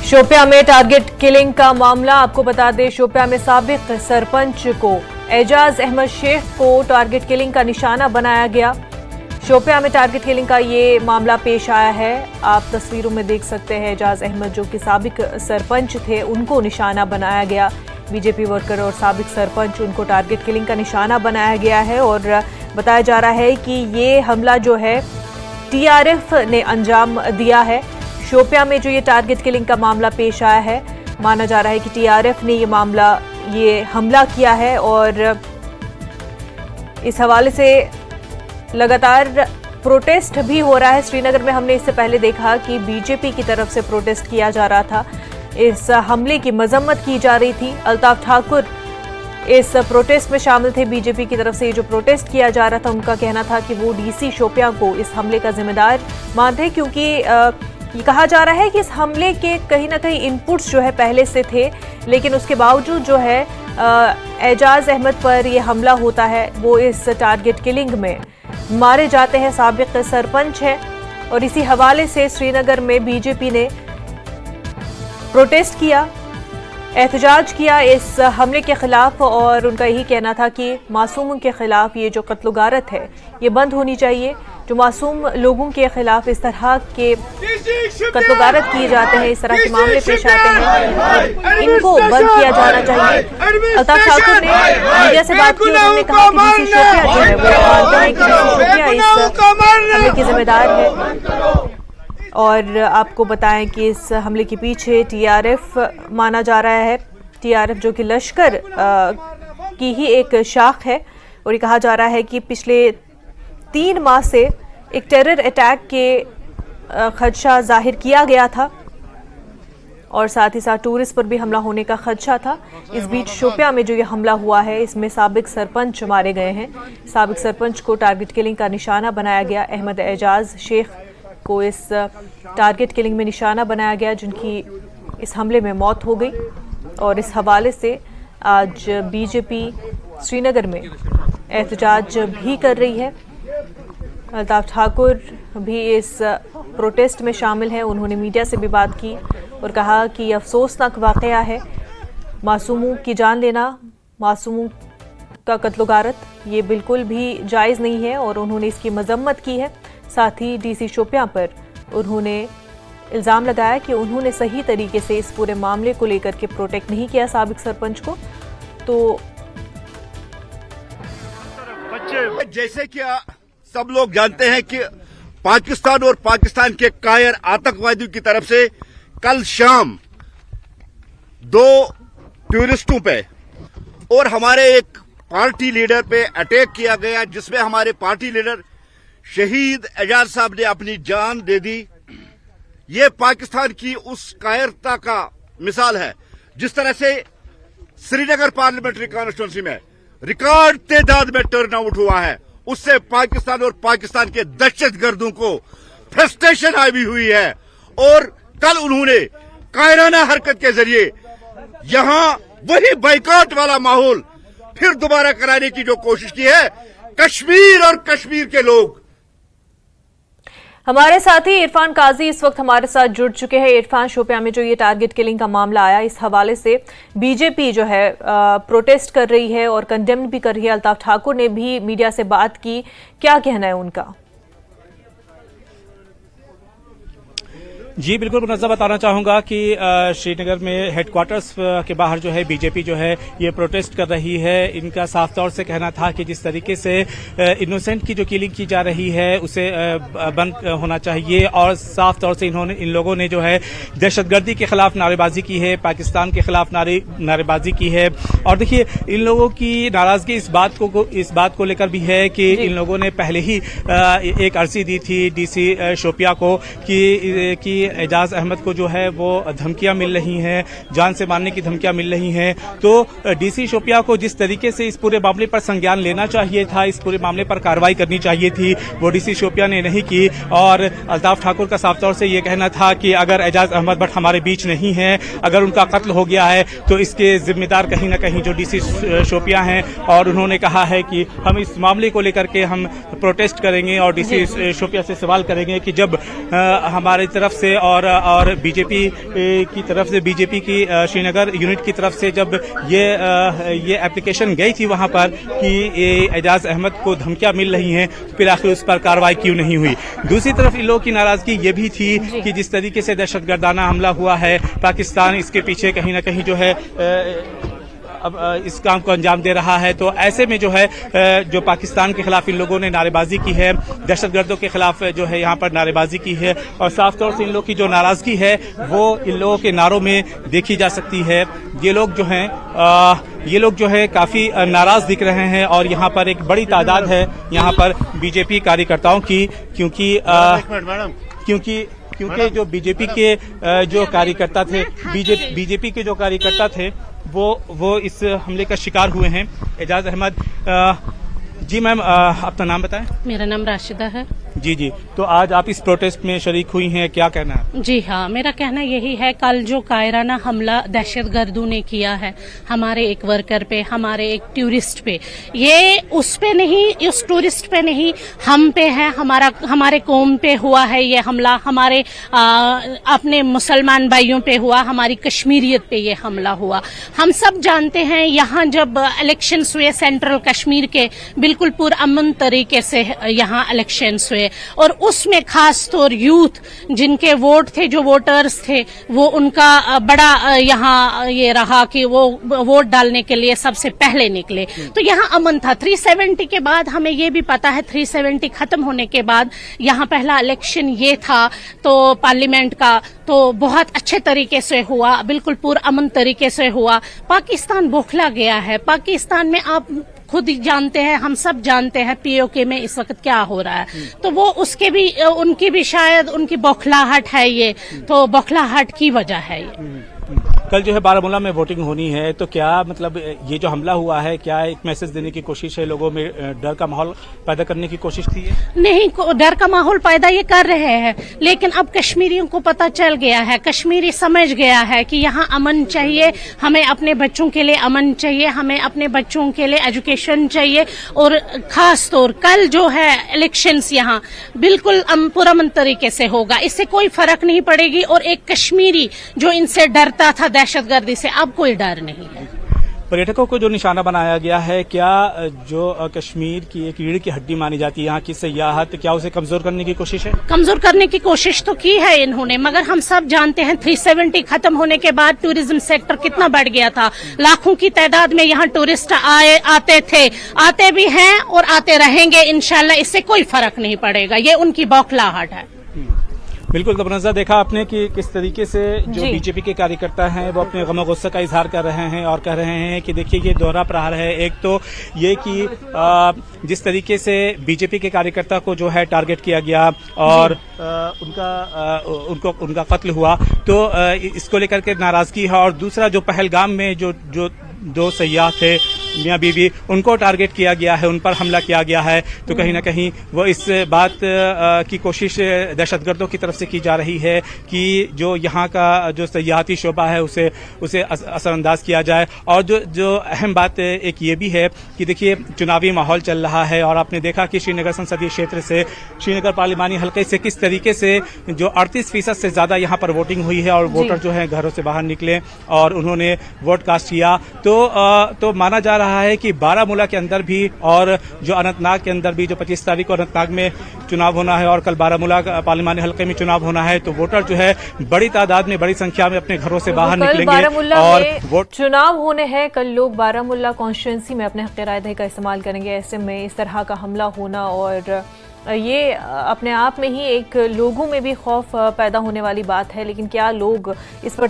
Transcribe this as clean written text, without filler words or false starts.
शोपियां में target killing का मामला, आपको बता दें शोपियां में साबिक सरपंच को एजाज अहमद शेख को टारगेट किलिंग का निशाना बनाया गया। शोपियां में टारगेट किलिंग का ये मामला पेश आया है। आप तस्वीरों में देख सकते हैं एजाज अहमद जो कि साबिक सरपंच थे उनको निशाना बनाया गया। बीजेपी वर्कर और साबिक सरपंच उनको टारगेट किलिंग का निशाना बनाया गया है और बताया जा रहा है कि ये हमला जो है टीआरएफ ने अंजाम दिया है। शोपियां में जो ये टारगेट किलिंग का मामला पेश आया है, माना जा रहा है कि टीआरएफ ने ये हमला किया है और इस हवाले से लगातार प्रोटेस्ट भी हो रहा है। श्रीनगर में हमने इससे पहले देखा कि बीजेपी की तरफ से प्रोटेस्ट किया जा रहा था, इस हमले की मजम्मत की जा रही थी। अल्ताफ ठाकुर इस प्रोटेस्ट में शामिल थे। बीजेपी की तरफ से ये जो प्रोटेस्ट किया जा रहा था उनका कहना था कि वो डीसी शोपियां को इस हमले का जिम्मेदार मानते हैं, क्योंकि ये कहा जा रहा है कि इस हमले के कहीं ना कहीं इनपुट्स जो है पहले से थे, लेकिन उसके बावजूद जो है एजाज अहमद पर यह हमला होता है। वो इस टारगेट किलिंग में मारे जाते हैं, साबिक सरपंच है और इसी हवाले से श्रीनगर में बीजेपी ने प्रोटेस्ट किया, एहतजाज किया इस हमले के खिलाफ और उनका यही कहना था कि मासूमों के खिलाफ ये जो कत्ल गारत है ये बंद होनी चाहिए। जो मासूम लोगों के खिलाफ इस तरह के कत्ल गारत किए जाते हैं, इस तरह के मामले पेश आते हैं, इनको बंद किया जाना चाहिए। अल्ताफ ठाकुर ने मीडिया से बात की, उन्होंने कहा कि डीसी शोपियां जो है वो मानते हैं कि डीसी शोपियां इस हमले की जिम्मेदार है और आपको बताएं कि इस हमले के पीछे टीआरएफ माना जा रहा है। टीआरएफ जो कि लश्कर की ही एक शाख है और ये कहा जा रहा है कि पिछले 3 माह से एक टेरर अटैक के खदशा जाहिर किया गया था और साथ ही साथ टूरिस्ट पर भी हमला होने का खदशा था। इस बीच शोपियां में जो ये हमला हुआ है इसमें साबिक सरपंच मारे गए हैं। साबिक सरपंच को टारगेट किलिंग का निशाना बनाया गया। अहमद एजाज शेख को इस टारगेट किलिंग में निशाना बनाया गया, जिनकी इस हमले में मौत हो गई और इस हवाले से आज बीजेपी श्रीनगर में एहतजाज भी कर रही है। अल्ताफ ठाकुर भी इस प्रोटेस्ट में शामिल हैं। उन्होंने मीडिया से भी बात की और कहा कि अफसोसनाक वाक़या है, मासूमों की जान लेना, मासूमों का कत्ल गारत ये बिल्कुल भी जायज़ नहीं है और उन्होंने इसकी मजम्मत की है। साथ ही डीसी शोपियां पर उन्होंने इल्ज़ाम लगाया कि उन्होंने सही तरीके से इस पूरे मामले को लेकर के प्रोटेक्ट नहीं किया साबिक सरपंच को। तो जैसे कि सब लोग जानते हैं कि पाकिस्तान और पाकिस्तान के कायर आतंकवादियों की तरफ से कल शाम 2 टूरिस्टों पे और हमारे एक पार्टी लीडर पे अटैक किया गया, जिसमें हमारे पार्टी लीडर शहीद एजाज साहब ने अपनी जान दे दी। ये पाकिस्तान की उस कायरता का मिसाल है। जिस तरह से श्रीनगर पार्लियामेंट्री कॉन्स्टिट्यूंसी में रिकॉर्ड तादाद में टर्नआउट हुआ है, उससे पाकिस्तान और पाकिस्तान के दहशतगर्दों को फ्रस्ट्रेशन आई हुई है और कल उन्होंने कायराना हरकत के जरिए यहां वही बाइकॉट वाला माहौल फिर दोबारा कराने की जो कोशिश की है। कश्मीर और कश्मीर के लोग। हमारे साथी इरफान काजी इस वक्त हमारे साथ जुड़ चुके हैं। इरफान, शोपियां में जो ये टारगेट किलिंग का मामला आया, इस हवाले से बीजेपी जो है प्रोटेस्ट कर रही है और कंडेम भी कर रही है। अल्ताफ ठाकुर ने भी मीडिया से बात की, क्या कहना है उनका? जी बिल्कुल, मुनज़्ज़म बताना चाहूँगा कि श्रीनगर में हेडक्वार्टर्स के बाहर जो है बीजेपी जो है ये प्रोटेस्ट कर रही है। इनका साफ तौर से कहना था कि जिस तरीके से इनोसेंट की जो किलिंग की जा रही है उसे बंद होना चाहिए और साफ तौर से इन लोगों ने जो है दहशतगर्दी के खिलाफ नारेबाजी की है, पाकिस्तान के खिलाफ नारेबाजी की है। और देखिए इन लोगों की नाराजगी इस बात को लेकर भी है कि इन लोगों ने पहले ही एक अर्जी दी थी डीसी शोपियां को कि एजाज अहमद को जो है वो धमकियां मिल रही हैं, जान से मारने की धमकियां मिल रही हैं। तो डीसी शोपियां को जिस तरीके से इस पूरे मामले पर संज्ञान लेना चाहिए था, इस पूरे मामले पर कार्रवाई करनी चाहिए थी, वो डीसी शोपियां ने नहीं की। और अल्ताफ ठाकुर का साफ तौर से ये कहना था कि अगर एजाज अहमद भट्ट हमारे बीच नहीं है, अगर उनका कत्ल हो गया है तो इसके जिम्मेदार कहीं ना कहीं जो डीसी शोपियां हैं। और उन्होंने कहा है कि हम इस मामले को लेकर के हम प्रोटेस्ट करेंगे और डीसी शोपियां से सवाल करेंगे कि जब हमारी तरफ से से और बीजेपी की तरफ से, बीजेपी की श्रीनगर यूनिट की तरफ से जब ये एप्लीकेशन गई थी वहां पर कि एजाज अहमद को धमकियां मिल रही हैं, तो फिर आखिर उस पर कार्रवाई क्यों नहीं हुई। दूसरी तरफ इन लोगों की नाराजगी ये भी थी कि जिस तरीके से दहशतगर्दाना हमला हुआ है, पाकिस्तान इसके पीछे कहीं ना कहीं जो है अब इस काम को अंजाम दे रहा है। तो ऐसे में जो है जो पाकिस्तान के खिलाफ इन लोगों ने नारेबाजी की है, दहशतगर्दों के खिलाफ जो है यहाँ पर नारेबाजी की है, और साफ तौर से इन लोगों की जो नाराजगी है वो इन लोगों के नारों में देखी जा सकती है। ये लोग जो है काफी नाराज दिख रहे हैं, और यहाँ पर एक बड़ी तादाद है यहाँ पर बीजेपी कार्यकर्ताओं की, क्योंकि जो बीजेपी के जो कार्यकर्ता थे, बीजेपी के जो कार्यकर्ता थे वो इस हमले का शिकार हुए हैं। एजाज अहमद, जी मैम अपना नाम बताएं। मेरा नाम राशिदा है। जी, तो आज आप इस प्रोटेस्ट में शरीक हुई हैं, क्या कहना है? जी हाँ, मेरा कहना यही है, कल जो कायराना हमला दहशतगर्दों ने किया है हमारे एक वर्कर पे, हमारे एक टूरिस्ट पे, ये उस पे नहीं, उस टूरिस्ट पे नहीं, हम पे है, हमारे कौम पे हुआ है ये हमला, हमारे अपने मुसलमान भाइयों पे हुआ, हमारी कश्मीरियत पे ये हमला हुआ। हम सब जानते हैं यहाँ जब इलेक्शंस हुए सेंट्रल कश्मीर के, बिल्कुल पुरअमन तरीके से यहाँ इलेक्शंस हुए, और उसमें खास तौर यूथ जिनके वोट थे, जो वोटर्स थे, वो उनका बड़ा यहाँ ये रहा कि वो वोट डालने के लिए सबसे पहले निकले। तो यहाँ अमन था। 370 के बाद हमें ये भी पता है, 370 खत्म होने के बाद यहाँ पहला इलेक्शन ये था तो पार्लियामेंट का, तो बहुत अच्छे तरीके से हुआ, बिल्कुल पुरअमन तरीके से हुआ। पाकिस्तान बौखला गया है। पाकिस्तान में आप खुद जानते हैं, हम सब जानते हैं पीओके में इस वक्त क्या हो रहा है, तो वो उनकी भी शायद उनकी बौखलाहट है, ये तो बौखलाहट की वजह है ये। कल जो है बारामूला में वोटिंग होनी है, तो क्या मतलब ये जो हमला हुआ है, क्या एक मैसेज देने की कोशिश है, लोगों में डर का माहौल पैदा करने की कोशिश थी? नहीं, डर का माहौल पैदा ये कर रहे हैं, लेकिन अब कश्मीरियों को पता चल गया है, कश्मीरी समझ गया है कि यहाँ अमन चाहिए, हमें अपने बच्चों के लिए अमन चाहिए, हमें अपने बच्चों के लिए एजुकेशन चाहिए, और खास तौर कल जो है इलेक्शंस यहाँ बिल्कुल पुरअमन तरीके से होगा, इससे कोई फर्क नहीं पड़ेगी। और एक कश्मीरी जो इनसे डरता था दहशतगर्दी से, अब कोई डर नहीं है। पर्यटकों को जो निशाना बनाया गया है, क्या जो कश्मीर की एक रीढ़ की हड्डी मानी जाती है यहाँ की सयाहत, क्या उसे कमजोर करने की कोशिश है? कमजोर करने की कोशिश तो की है इन्होंने, मगर हम सब जानते हैं 370 खत्म होने के बाद टूरिज्म सेक्टर कितना बढ़ गया था। लाखों की तादाद में यहाँ टूरिस्ट आते थे, आते भी हैं और आते रहेंगे इंशाल्लाह, इससे कोई फर्क नहीं पड़ेगा, ये उनकी बौखलाहट है। बिल्कुल, तो नज़र देखा आपने कि किस तरीके से जो बीजेपी के कार्यकर्ता हैं वो अपने गम गुस्से का इजहार कर रहे हैं और कह रहे हैं कि देखिए ये दोहरा प्रहार है। एक तो ये कि जिस तरीके से बीजेपी के कार्यकर्ता को जो है टारगेट किया गया और उनका कत्ल हुआ, तो इसको लेकर के नाराजगी है। और दूसरा जो पहलगाम में जो दो सयाह थे मियाँ बीवी, उनको टारगेट किया गया है, उन पर हमला किया गया है, तो कहीं ना कहीं वो इस बात की कोशिश दहशतगर्दों की तरफ से की जा रही है कि जो यहाँ का जो सयाहती शोबा है उसे असरअंदाज किया जाए। और जो अहम बात एक ये भी है कि देखिए चुनावी माहौल चल रहा है, और आपने देखा कि श्रीनगर संसदीय क्षेत्र से, श्रीनगर पार्लिमानी हल्के से किस तरीके से जो 38% से ज्यादा यहाँ पर वोटिंग हुई है, और वोटर जो है घरों से बाहर निकले और उन्होंने वोट कास्ट किया। तो माना जा रहा है कि बारामूला के अंदर भी और जो अनंतनाग के अंदर भी, जो 25 तारीख को अनंतनाग में चुनाव होना है और कल बारामूला पार्लिमानी हल्के में चुनाव होना है, तो वोटर जो है बड़ी तादाद में, बड़ी संख्या में अपने घरों से बाहर निकलेंगे और वोट चुनाव होने हैं। कल लोग बारामूला कॉन्स्टिट्यूंसी में अपने हक़ राय का इस्तेमाल करेंगे। ऐसे में इस तरह का हमला होना और ये अपने आप में ही एक लोगों में भी खौफ पैदा होने वाली बात है, लेकिन क्या लोग इस पर